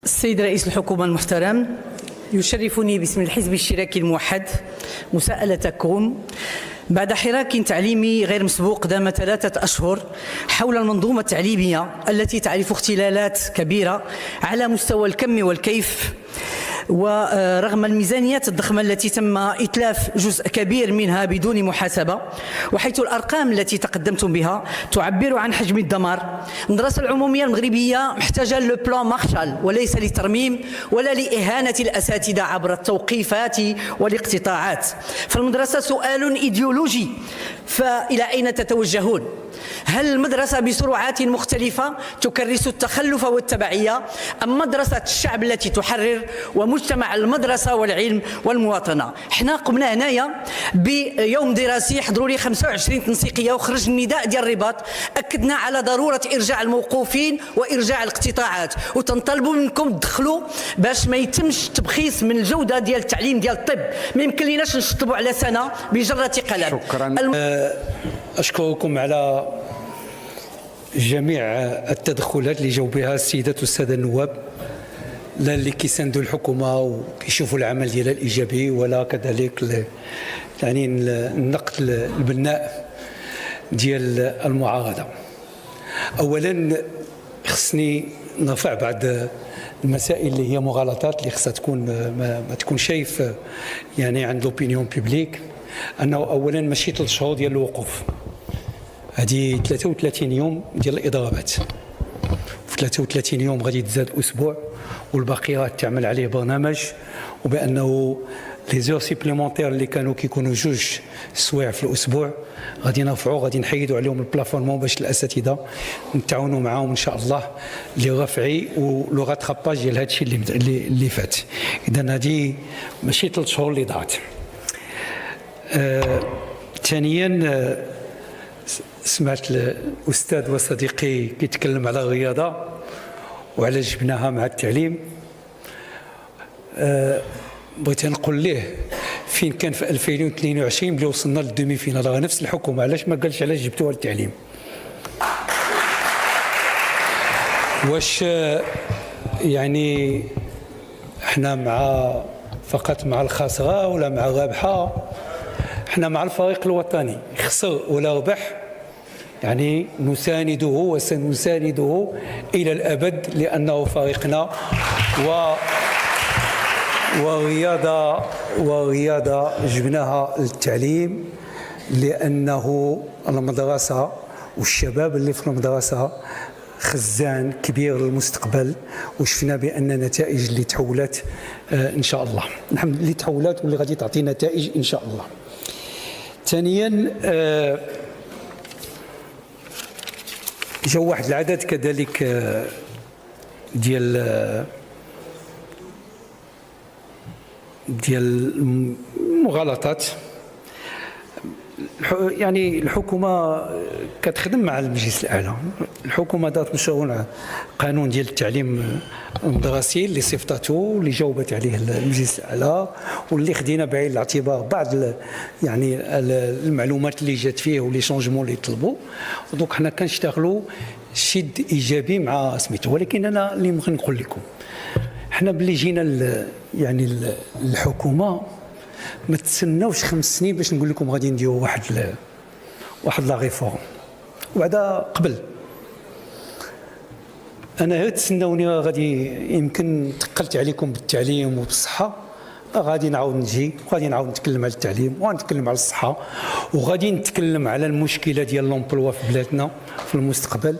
السيد رئيس الحكومة المحترم، يشرفني باسم الحزب الاشتراكي الموحد مساءلتكم بعد حراك تعليمي غير مسبوق دام 3 أشهر حول المنظومة التعليمية التي تعرف اختلالات كبيرة على مستوى الكم والكيف، ورغم الميزانيات الضخمة التي تم إتلاف جزء كبير منها بدون محاسبة، وحيث الأرقام التي تقدمتم بها تعبر عن حجم الدمار. المدرسة العمومية المغربية محتاجة لو بلان مارشال وليس لترميم ولا لإهانة الأساتذة عبر التوقيفات والاقتطاعات. فالمدرسة سؤال إيديولوجي، فإلى أين تتوجهون؟ هل المدرسة بسرعات مختلفة تكرس التخلف والتبعية، أم مدرسة الشعب التي تحرر ومجتمع المدرسة والعلم والمواطنة؟ احنا قمنا هنايا بيوم دراسي حضروا لي 25 تنسيقية وخرج النداء ديال الرباط، أكدنا على ضرورة إرجاع الموقوفين وإرجاع الاقتطاعات، وتنطلبوا منكم تدخلوا باش ما يتمش تبخيس من الجودة ديال التعليم ديال الطب. ما يمكنلناش نشطبوا على سنة بجرة قلم. شكرا. أشكركم على جميع التدخلات اللي جاوا بها السيدات والساده النواب، لا اللي كيساندوا الحكومه وكيشوفوا العمل ديالها الايجابي، ولا كذلك يعني النقد البناء ديال المعارضه. اولا خصني نرفع بعض المسائل اللي هي مغالطات اللي خصها تكون ما تكون شايف يعني عند لوبينيون بيبليك، انه اولا ماشي 3 شهور ديال الوقوف، هذه 33 يوم ديال الاضرابات، في 33 يوم غادي تزاد اسبوع، والباقي غتعمل عليه برنامج، وبانه لي زور سيبليمونتير اللي كانوا كيكونوا 2 سوايع في الاسبوع غادي نرفعوا، غادي نحيدوا عليهم البلافونمون باش الاساتذه نتعاونوا معاهم ان شاء الله لرفعي ولو غاتراباج ديال هذا الشيء اللي فات. اذا هذه ماشي 3 شهور اللي ضاعت. ثانيا سمعت الأستاذ وصديقي كيتكلم على الرياضة وعلى جبناها مع التعليم. بغيت نقول ليه فين كان في 2022 ملي وصلنا للدومي فينال، راه نفس الحكومة، علاش ما قالش علاش جبتوها للتعليم؟ واش يعني احنا فقط مع الخاسرة ولا مع الرابحة؟ احنا مع الفريق الوطني، خسر ولا ربح يعني نسانده وسنسانده إلى الأبد، لأنه فريقنا ورياضة جبناها للتعليم، لأنه المدرسة والشباب اللي في المدرسة خزان كبير للمستقبل، وشفنا بأن نتائج اللي تحولت إن شاء الله، نحن اللي تحولت واللي غادي تعطي نتائج إن شاء الله. ثانيا جا واحد العدد كذلك ديال المغالطات. يعني الحكومه كتخدم مع المجلس الاعلى، الحكومه دارت مشروع قانون ديال التعليم المدرسي اللي صيفطته اللي جاوبت عليه المجلس الاعلى، واللي خدينا بعين الاعتبار بعض يعني المعلومات اللي جات فيه ولي شونجمون اللي طلبوا، ودونك حنا كنشتغلوا شد ايجابي مع سميتو. ولكن انا اللي ممكن نقول لكم، حنا باللي جينا يعني الحكومه ما تسناوش 5 سنين باش نقول لكم غادي نديروا واحد لا ريفورم، وبعدا قبل انا غير تسناوني غادي يمكن تقلت عليكم بالتعليم وبالصحه، غادي نعاود نجي وغادي نعاود نتكلم على التعليم وغنتكلم على الصحه، وغادي نتكلم على المشكله ديال لومبلوا في بلادنا في المستقبل،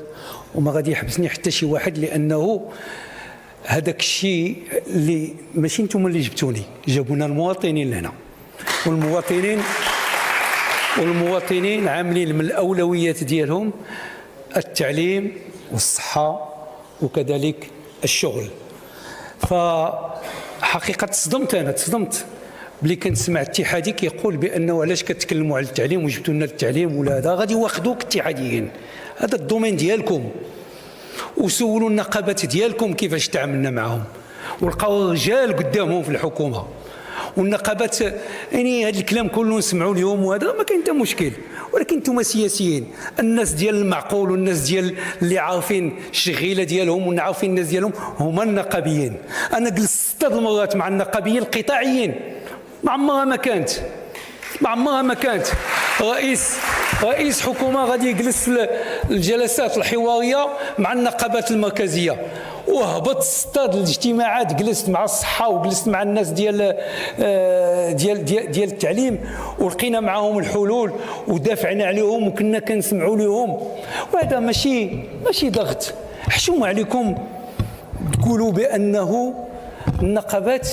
وما غادي يحبسني حتى شي واحد، لانه هذاك الشيء اللي ماشي نتوما اللي جبتوني، جابونا المواطنين لهنا، والمواطنين عاملين من الاولويات ديالهم التعليم والصحه وكذلك الشغل. فحقيقه تصدمت بلي كنسمع اتحادي كيقول بانه علاش كتكلموا على التعليم وجبتوا لنا التعليم، ولا هذا غادي يواخذوك اتحاديين، هذا الدومين ديالكم، وسولوا النقابات ديالكم كيفاش تعاملنا معهم، ولقاو رجال قدامهم في الحكومه، والنقابات يعني هذا الكلام كله نسمعوا اليوم وهذا ما كاين حتى مشكل، ولكن انتم سياسيين، الناس ديال المعقول والناس ديال اللي عارفين الشغيله ديالهم وعارفين الناس ديالهم هما النقابيين. انا جلست 6 المرات مع النقابيين القطاعيين، ما عمرها ما كانت رئيس حكومه غادي يجلس في الجلسات الحواريه مع النقابات المركزيه، وهبط 6 الاجتماعات، جلست مع الصحه وجلست مع الناس ديال التعليم، ولقينا معهم الحلول ودافعنا عليهم وكنا كنسمعوا لهم. وهذا ماشي ضغط. حشوم عليكم تقولوا بانه النقابات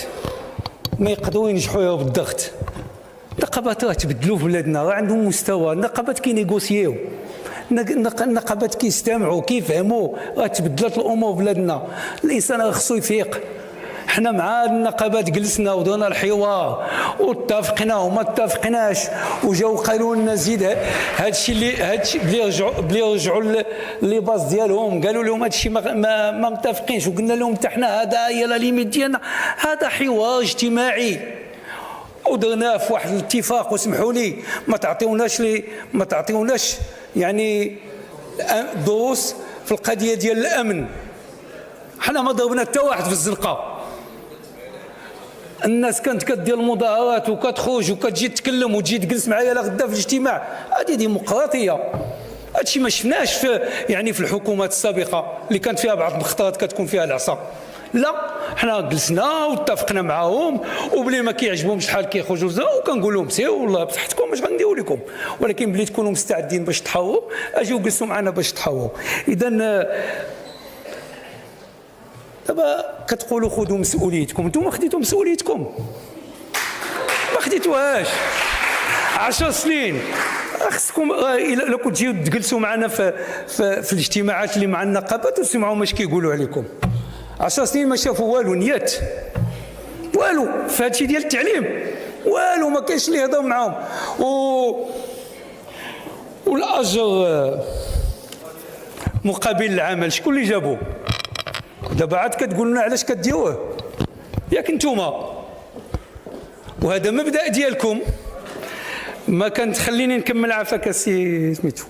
ما يقدروا ينجحوا بالضغط. النقابات راه تبدلوا في بلادنا، راه عندهم مستوى، النقابات كينيغوسيو، النقابات كيستمعوا كيفهموا، راه تبدلت الامور في بلادنا. الانسان راه خصو يفيق. حنا مع النقابات جلسنا ودرنا الحوار واتفقنا وما اتفقناش، وجاو قالوا لنا زيد هادشي بلي رجعوا لي باز ديالهم قالوا لهم هادشي ما متفقينش، وقلنا لهم حتى حنا هذا هي لا ليميت ديالنا. هذا حوار اجتماعي ودرناه في واحد الاتفاق، وسمحوا لي ما تعطيوناش يعني دروس في القضيه ديال الامن. حنا ما ضربنا حتى واحد في الزنقه. الناس كانت كدير المظاهرات وكتخرج وكتجي تتكلم وتجي تجلس معايا لغدا في الاجتماع، هذه ديمقراطيه. هادشي ما شفناش في الحكومات السابقه اللي كانت فيها بعض الخطرات كتكون فيها العصا. لا، حنا جلسنا واتفقنا معاهم، وبلي ما كيعجبهمش الحال كيخرجوا وكنقول لهم سيروا والله بصحتكم اش غنديروا لكم، ولكن بلي تكونوا مستعدين باش تحاوروا اجيو جلسوا معنا باش تحاوروا. اذا دابا كتقولوا خذوا مسؤوليتكم، انتم خديتوا مسؤوليتكم؟ ما خديتوهاش. 10 سنين خصكم الا كنتوا تجيو تجلسوا معنا في الاجتماعات اللي مع النقابات وتسمعوا واش كيقولوا عليكم. 10 سنين ما شافوا والو، نيات والو في هادشي ديال التعليم، والو ما كاينش اللي يهضر معاهم. والاجر مقابل العمل شكون اللي جابوه؟ دابا عاد كتقول لنا علاش كديروه ياك نتوما. وهذا مبدا ديالكم. ما كانت خليني نكمل عافاك السي سميتو،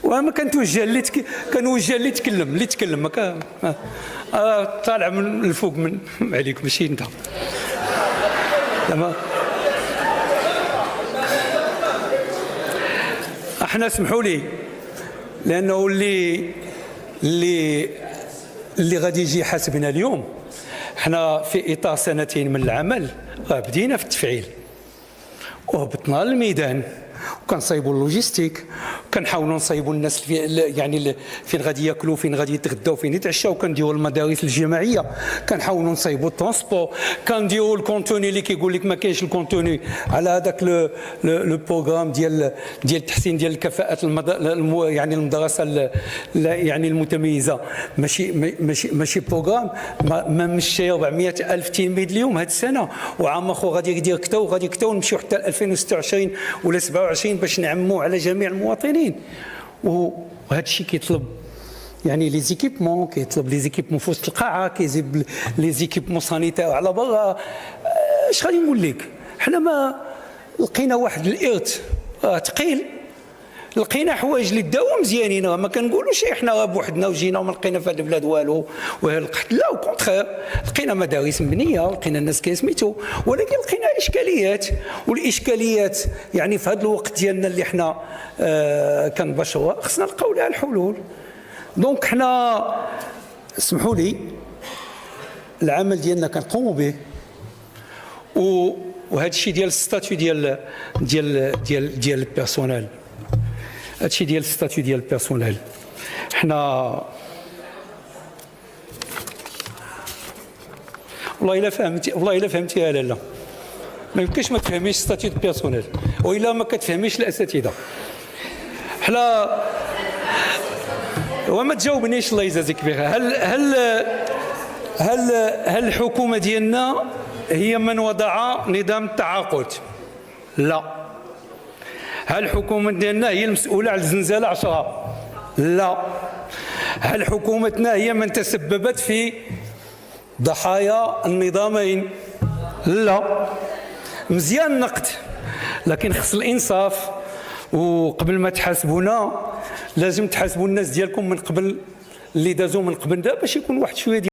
وما كنتوجه اللي تكلم ما كان طالع من الفوق من عليك ماشي انت. احنا اسمحوا لي، لانه اللي غادي يجي حاسبنا اليوم، احنا في اطار 2 سنين من العمل بدينا في التفعيل وهبطنا للميدان وكنصايبوا اللوجيستيك، كنحاولوا نصايبوا الناس يعني فين غادي ياكلوا، فين غادي يتغداو، فين يتعشاو، كنديروا المدارس الجامعيه، كنحاولوا نصايبوا الترونسبور، كنديروا الكونتوني اللي كيقول لك ما كاينش الكونتوني على هذاك لو بروغرام ديال التحسين ديال الكفاءات يعني المدرسه يعني المتميزه، ماشي بروغرام ما مشى 400,000 تلميذ اليوم هذه السنه، وعام اخر غادي يدير كتا وغادي كتا ونمشيو حتى 2026 ولا 27 باش نعموا على جميع المواطنين. وهذا الشيء كيطلب يعني لي زيكيبمون، كيطلب لي زيكيبمون في وسط القاعه، كيجيب لي زيكيبمون سانيتير على برا. اش غادي نقول لك؟ حنا ما لقينا واحد الارث ثقيل، لقينا حوايج اللي داو مزيانين، ما كنقولوش حنا بوحدنا وجينا وما لقينا في هذه البلاد والو والقحط، لا وكونتخير، لقينا مدارس مبنيه، لقينا الناس كيسميتو، ولكن لقينا اشكاليات، والاشكاليات يعني في هذا الوقت ديالنا اللي حنا كنبشروها خصنا نلقاو لها الحلول. دونك حنا اسمحوا لي العمل ديالنا كنقوموا به، وهذا الشيء ديال الستاتيو ديال البيرسونيل، هادشي ديال الستاتيو ديال البيرسونيل، حنا والله الا فهمتيها لالا، ما يمكنش ما تفهميش ستاتيو ديال البيرسونيل، والا ما كتفهميش الاساتذه. حنا وما تجاوبنيش الله يجازيك بخير. هل الحكومه ديالنا هي من وضع نظام التعاقد؟ لا. هل الحكومه ديالنا هي المسؤوله على الزنزانه 10؟ لا. هل حكومتنا هي من تسببت في ضحايا النظامين؟ لا. مزيان النقد، لكن خص الانصاف، وقبل ما تحاسبونا لازم تحاسبوا الناس ديالكم من قبل اللي دازوا من قبل، باش يكون واحد شويه